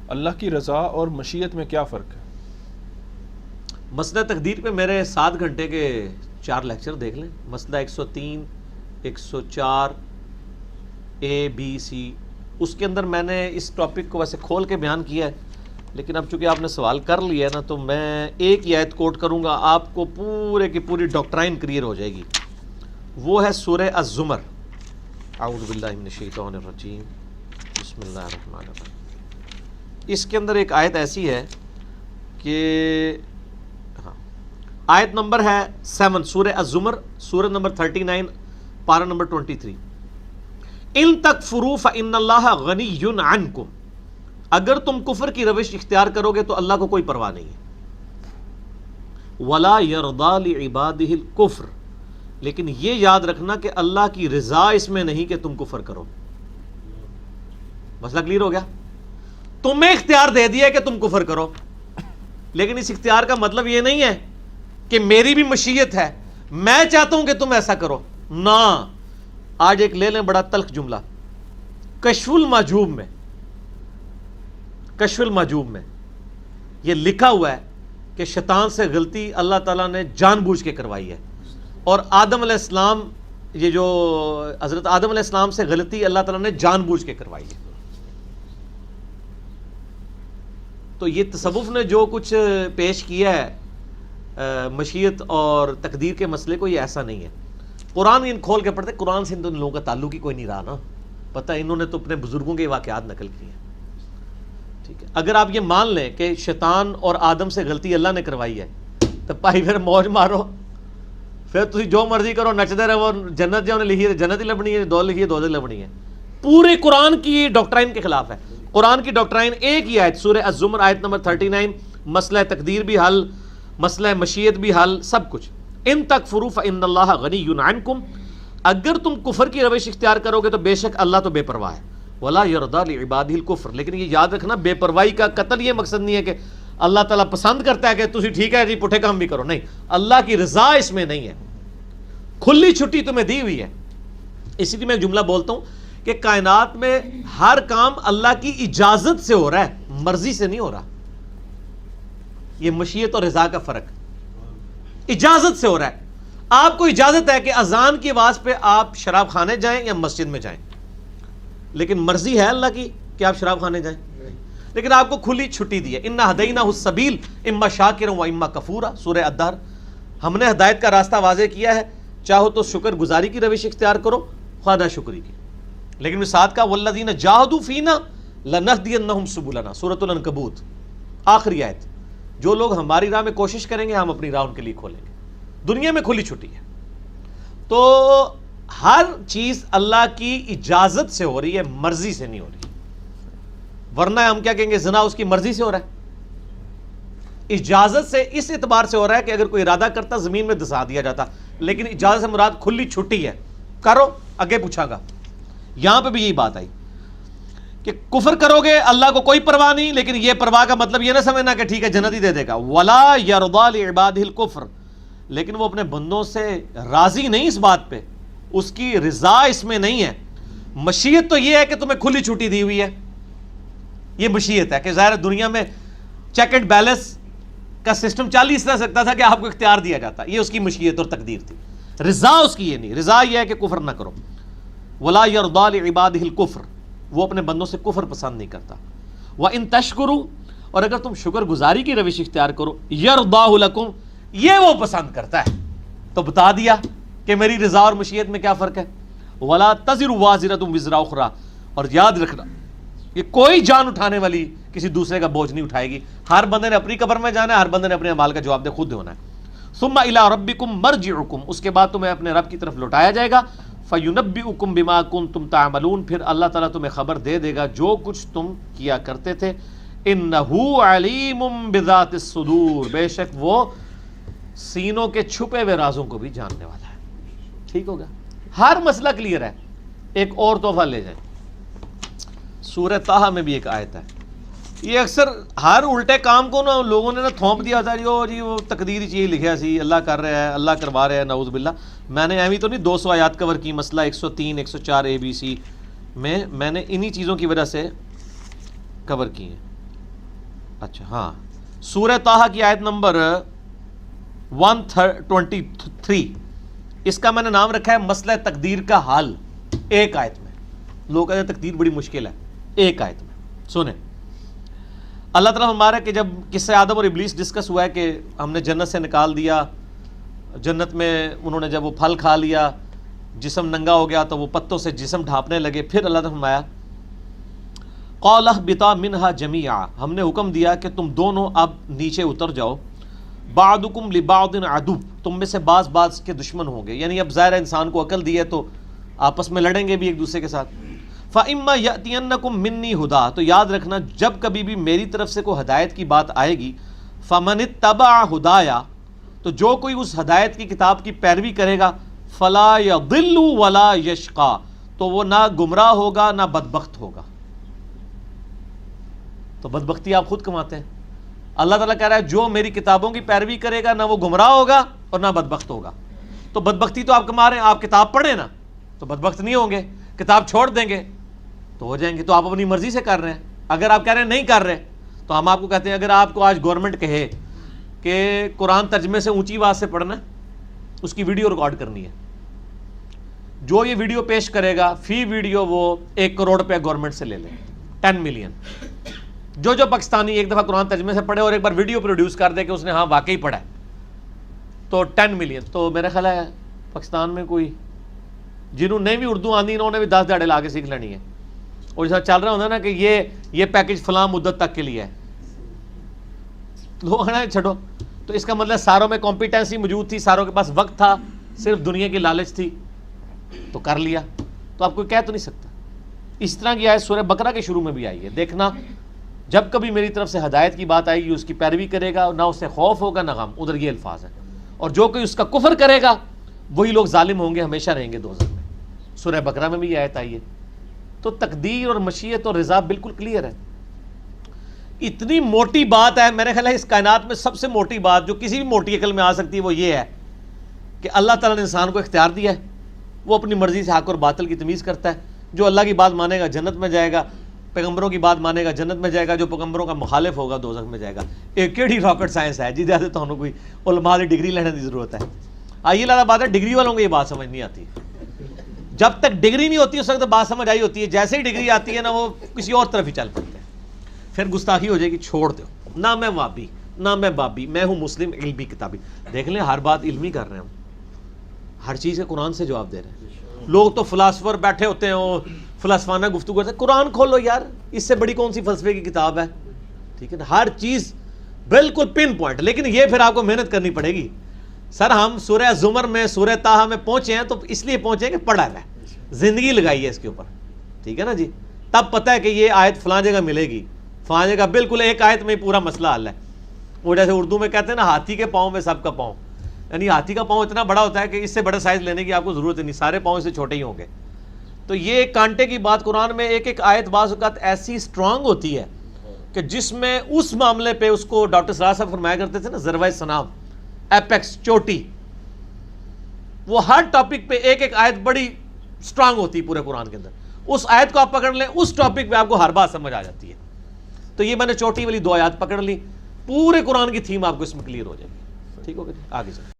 اللہ کی رضا اور مشیت میں کیا فرق ہے؟ مسئلہ تقدیر پہ میرے 7 گھنٹے کے 4 لیکچر دیکھ لیں. مسئلہ 103 104 A B C، اس کے اندر میں نے اس ٹاپک کو ویسے کھول کے بیان کیا ہے، لیکن اب چونکہ آپ نے سوال کر لیا ہے نا تو میں ایک ہی آیت کوٹ کروں گا، آپ کو پورے کی پوری ڈاکٹرائن کلیئر ہو جائے گی. وہ ہے سورہ الزمر. اعوذ باللہ من الشیطان الرجیم، بسم اللہ الرحمن الرحیم. اس کے اندر ایک آیت ایسی ہے کہ آیت نمبر ہے 7، سورہ الزمر، سورہ نمبر 39، پارہ نمبر 23. ان تکفروا فإن اللہ غنی عنکم، اگر تم کفر کی روش اختیار کرو گے تو اللہ کو کوئی پرواہ نہیں ہے. ولا یرضی لعبادہ الکفر، لیکن یہ یاد رکھنا کہ اللہ کی رضا اس میں نہیں کہ تم کفر کرو. مسئلہ کلیئر ہو گیا؟ تمہیں اختیار دے دیا کہ تم کفر کرو، لیکن اس اختیار کا مطلب یہ نہیں ہے کہ میری بھی مشیت ہے، میں چاہتا ہوں کہ تم ایسا کرو. نہ، آج ایک لے لیں بڑا تلخ جملہ، کشف المحجوب میں یہ لکھا ہوا ہے کہ شیطان سے غلطی اللہ تعالیٰ نے جان بوجھ کے کروائی ہے، اور آدم علیہ السلام، یہ جو حضرت آدم علیہ السلام سے غلطی اللہ تعالیٰ نے جان بوجھ کے کروائی ہے. تو یہ تصوف نے جو کچھ پیش کیا ہے مشیت اور تقدیر کے مسئلے کو، یہ ایسا نہیں ہے. قرآن ان کھول کے پڑھتے، قرآن سے ان لوگوں کا تعلق ہی کوئی نہیں رہا نا. پتہ انہوں نے تو اپنے بزرگوں کے واقعات نقل کیے ہیں. ٹھیک ہے، اگر آپ یہ مان لیں کہ شیطان اور آدم سے غلطی اللہ نے کروائی ہے تو بھائی پھر موج مارو، پھر تسی جو مرضی کرو، نچدے رہو. جنت جو نے لکھی ہے جنت ہی لبنی ہے، دو لکھی ہے دو لبنی ہے. پورے قرآن کی ڈاکٹرائن کے خلاف ہے. قرآن کی ڈاکٹرائن ایک ہی آیت، سورہ الزمر آیت نمبر 39، مسئلہ تقدیر بھی حل، مسئلہ مشیت بھی حل، سب کچھ. ان تکفروا فإن اللہ غنی عنکم، اگر تم کفر کی روش اختیار کرو گے تو بے شک اللہ تو بے پرواہ ہے. ولا یرضی لعبادہ الکفر، لیکن یہ یاد رکھنا بے پرواہی کا قطعاً یہ مقصد نہیں ہے کہ اللہ تعالیٰ پسند کرتا ہے کہ تسی ٹھیک ہے جی پٹھے کام بھی کرو. نہیں، اللہ کی رضا اس میں نہیں ہے. کھلی چھٹی تمہیں دی ہوئی ہے. اسی لیے میں ایک جملہ بولتا ہوں کہ کائنات میں ہر کام اللہ کی اجازت سے ہو رہا ہے، مرضی سے نہیں ہو رہا. یہ مشیت اور رضا کا فرق، اجازت سے ہو رہا ہے. آپ کو اجازت ہے کہ اذان کی آواز پہ آپ شراب خانے جائیں یا مسجد میں جائیں، لیکن مرضی ہے اللہ کی کہ آپ شراب خانے جائیں. لیکن آپ کو کھلی چھٹی دی ہے. انا ہدیناہ السبیل اما شاکرا و اما کفورا، سورہ الدہر. ہم نے ہدایت کا راستہ واضح کیا ہے، چاہو تو شکر گزاری کی روش اختیار کرو، خواہ ناشکری کی. لیکن ساتھ کا والذین جاہدوا فینا لنہدینہم سبلنا، سورۃ العنکبوت آخری آیت. جو لوگ ہماری راہ میں کوشش کریں گے ہم اپنی راہ ان کے لیے کھولیں گے. دنیا میں کھلی چھٹی ہے. تو ہر چیز اللہ کی اجازت سے ہو رہی ہے، مرضی سے نہیں ہو رہی. ورنہ ہم کیا کہیں گے، زنا اس کی مرضی سے ہو رہا ہے. اجازت سے اس اعتبار سے ہو رہا ہے کہ اگر کوئی ارادہ کرتا زمین میں دسا دیا جاتا، لیکن اجازت سے مراد کھلی چھٹی ہے، کرو آگے پوچھا گا. یہاں پہ بھی یہی بات آئی کہ کفر کرو گے اللہ کو کوئی پرواہ نہیں، لیکن یہ پرواہ کا مطلب یہ نہ سمجھنا کہ ٹھیک ہے جنت ہی دے دے گا. ولا یرضی لعبادہ الکفر، لیکن وہ اپنے بندوں سے راضی نہیں اس بات پہ، اس کی رضا اس میں نہیں ہے. مشیت تو یہ ہے کہ تمہیں کھلی چھٹی دی ہوئی ہے، یہ مشیت ہے کہ ظاہر دنیا میں چیک اینڈ بیلنس کا سسٹم چل ہی نہ سکتا تھا کہ آپ کو اختیار دیا جاتا. یہ اس کی مشیت اور تقدیر تھی. رضا اس کی یہ نہیں، رضا یہ ہے کہ کفر نہ کرو. ولا یرضی لعبادہ الکفر، وہ اپنے بندوں سے کفر پسند نہیں کرتا. وَإِن تَشْكُرُوا، اور اگر تم شکر گزاری کی روش اختیار کرو، یرضاہ لکم، یہ وہ پسند کرتا ہے. تو بتا دیا کہ میری رضا اور مشیت میں کیا فرق ہے. وَلَا تَزِرُ وَازِرَةٌ وِزْرَ أُخْرَىٰ، اور یاد رکھنا یہ کوئی جان اٹھانے والی کسی دوسرے کا بوجھ نہیں اٹھائے گی. ہر بندے نے اپنی قبر میں جانا ہے، ہر بندے نے اپنے اعمال کا جواب دے خود ہونا ہے. ثُمَّ إِلَىٰ رَبِّكُمْ مَرْجِعُكُمْ، اس کے بعد تمہیں اپنے رب کی طرف لوٹایا جائے گا. فَيُنَبِّئُكُمْ بِمَا كُنتُمْ تَعْمَلُونَ، پھر اللہ تعالیٰ تمہیں خبر دے دے گا جو کچھ تم کیا کرتے تھے. إِنَّهُ عَلِيمٌ بِذَاتِ الصُّدُورِ، بے شک وہ سینوں کے چھپے ہوئے رازوں کو بھی جاننے والا ہے. ٹھیک ہوگا، ہر مسئلہ کلیئر ہے. ایک اور تحفہ لے جائیں، سورہ طٰہٰ میں بھی ایک آیت ہے. یہ اکثر ہر الٹے کام کو نا لوگوں نے نا تھونپ دیا تھا جی وہ تقدیر چیز لکھیا سی، اللہ کر رہا ہے، اللہ کروا رہا ہے، نعوذ باللہ. میں نے ایویں تو نہیں 200 آیات کور کی، مسئلہ 103 104 ABC میں نے انہی چیزوں کی وجہ سے کور کی ہیں. اچھا ہاں، سورہ طٰہٰ کی آیت نمبر 123، اس کا میں نے نام رکھا ہے مسئلہ تقدیر کا حل، ایک آیت میں۔ لوگ کہتے ہیں تقدیر بڑی مشکل ہے، ایک آیت میں سنیں۔ اللہ تعالیٰ ہمارا کہ جب قصہ آدم اور ابلیس ڈسکس ہوا ہے کہ ہم نے جنت سے نکال دیا، جنت میں انہوں نے جب وہ پھل کھا لیا، جسم ننگا ہو گیا تو وہ پتوں سے جسم ڈھانپنے لگے، پھر اللہ تعالیٰ نے فرمایا قَالَ اهْبِطَا مِنْهَا جَمِيعًا، ہم نے حکم دیا کہ تم دونوں اب نیچے اتر جاؤ، بَعْضُكُمْ لِبَعْضٍ عَدُوٌّ، تم میں سے بعض کے دشمن ہوں گے، یعنی اب ظاہر انسان کو عقل دی ہے تو آپس میں لڑیں گے بھی ایک دوسرے کے ساتھ۔ فَإِمَّا يَأْتِيَنَّكُم مِّنِّي هُدًى، تو یاد رکھنا جب کبھی بھی میری طرف سے کوئی ہدایت کی بات آئے گی، فَمَنِ اتَّبَعَ هُدَايَ، تو جو کوئی اس ہدایت کی کتاب کی پیروی کرے گا، فَلَا يَضِلُّ وَلَا يَشْقَى، تو وہ نہ گمراہ ہوگا نہ بدبخت ہوگا۔ تو بدبختی آپ خود کماتے ہیں۔ اللہ تعالیٰ کہہ رہا ہے جو میری کتابوں کی پیروی کرے گا نہ وہ گمراہ ہوگا اور نہ بدبخت ہوگا۔ تو بدبختی تو آپ کما رہے ہیں، آپ کتاب پڑھیں نا تو بدبخت نہیں ہوں گے، کتاب چھوڑ دیں گے تو ہو جائیں گے۔ تو آپ اپنی مرضی سے کر رہے ہیں۔ اگر آپ کہہ رہے ہیں نہیں کر رہے تو ہم آپ کو کہتے ہیں اگر آپ کو آج گورنمنٹ کہے کہ قرآن ترجمے سے اونچی آواز سے پڑھنا ہے، اس کی ویڈیو ریکارڈ کرنی ہے، جو یہ ویڈیو پیش کرے گا فی ویڈیو وہ 1 کروڑ روپے گورنمنٹ سے لے لیں، 10 ملین۔ جو پاکستانی ایک دفعہ قرآن ترجمے سے پڑھے اور ایک بار ویڈیو پروڈیوس کر دے کہ اس نے ہاں واقعی پڑھا ہے تو 10 ملین۔ تو میرا خیال ہے پاکستان میں کوئی جنہوں نے بھی اردو آندی انہوں نے بھی 10 دہاڑے لا کے سیکھ لینی ہے۔ اور جیسا چل رہا ہوتا ہے نا کہ یہ پیکج فلاں مدت تک کے لیے ہے، لوگ نا چھڑو۔ تو اس کا مطلب ساروں میں کمپیٹنسی موجود تھی، ساروں کے پاس وقت تھا، صرف دنیا کی لالچ تھی تو کر لیا۔ تو آپ کوئی کہہ تو نہیں سکتا۔ اس طرح کی آیت سورہ بقرہ کے شروع میں بھی آئی ہے، دیکھنا جب کبھی میری طرف سے ہدایت کی بات آئے گی اس کی پیروی کرے گا، نہ اسے خوف ہوگا نہ غم، ادھر یہ الفاظ ہیں۔ اور جو کوئی اس کا کفر کرے گا وہی لوگ ظالم ہوں گے، ہمیشہ رہیں گے دوزخ میں۔ سورہ بقرہ میں بھی یہ آیت آئی ہے۔ تو تقدیر اور مشیت اور رضا بالکل کلیئر ہے۔ اتنی موٹی بات ہے، میرے خیال ہے اس کائنات میں سب سے موٹی بات جو کسی بھی موٹی عقل میں آ سکتی ہے وہ یہ ہے کہ اللہ تعالیٰ نے انسان کو اختیار دیا ہے، وہ اپنی مرضی سے حق اور باطل کی تمیز کرتا ہے۔ جو اللہ کی بات مانے گا جنت میں جائے گا، پیغمبروں کی بات مانے گا جنت میں جائے گا، جو پیغمبروں کا مخالف ہوگا دوزخ میں جائے گا۔ ایک کیڑی راکٹ سائنس ہے جی، زیادہ تو کوئی علماء کی ڈگری لینے کی ضرورت ہے۔ آئیے لالا بات ہے ڈگری والوں کو یہ بات سمجھ نہیں آتی۔ جب تک ڈگری نہیں ہوتی اس وقت بات سمجھ آئی ہوتی ہے، جیسے ہی ڈگری آتی ہے نا وہ کسی اور طرف ہی چل پڑتے ہیں، پھر گستاخی ہو جائے گی، چھوڑ دو۔ نہ میں وابی نہ میں بابی، میں ہوں مسلم علمی کتابی۔ دیکھ لیں ہر بات علمی کر رہے ہیں ہم، ہر چیز کے قرآن سے جواب دے رہے ہیں۔ لوگ تو فلاسفر بیٹھے ہوتے ہیں اور فلسفانہ گفتگو کرتے ہیں، قرآن کھولو یار، اس سے بڑی کون سی فلسفے کی کتاب ہے؟ ٹھیک ہے نا، ہر چیز بالکل پن پوائنٹ۔ لیکن یہ پھر آپ کو محنت کرنی پڑے گی۔ سر ہم سورہ زمر میں سورہ طٰہٰ میں پہنچے ہیں تو اس لیے پہنچے کہ پڑھا ہے، زندگی لگائی ہے اس کے اوپر، ٹھیک ہے نا جی، تب پتہ ہے کہ یہ آیت فلاں جگہ ملے گی، فلاں جگہ بالکل ایک آیت میں پورا مسئلہ حل ہے۔ وہ جیسے اردو میں کہتے ہیں نا ہاتھی کے پاؤں میں سب کا پاؤں، یعنی ہاتھی کا پاؤں اتنا بڑا ہوتا ہے کہ اس سے بڑا سائز لینے کی آپ کو ضرورت نہیں، سارے پاؤں سے چھوٹے ہی ہوں گے۔ تو یہ کانٹے کی بات قرآن میں ایک آیت بعض اوقات ایسی اسٹرانگ ہوتی ہے کہ جس میں اس معاملے پہ اس کو ڈاکٹر سراج صاحب فرمایا کرتے تھے نا ذروۂ سنام، ایپیکس، چوٹی، وہ ہر ٹاپک پہ ایک آیت بڑی اسٹرانگ ہوتی ہے پورے قرآن کے اندر۔ اس آیت کو آپ پکڑ لیں، اس ٹاپک پہ آپ کو ہر بات سمجھ آ جاتی ہے۔ تو یہ میں نے چوٹی والی 2 آیات پکڑ لی، پورے قرآن کی تھیم آپ کو اس میں کلیئر ہو جائے گی۔ ٹھیک ہوگا جی، آگے چلیں۔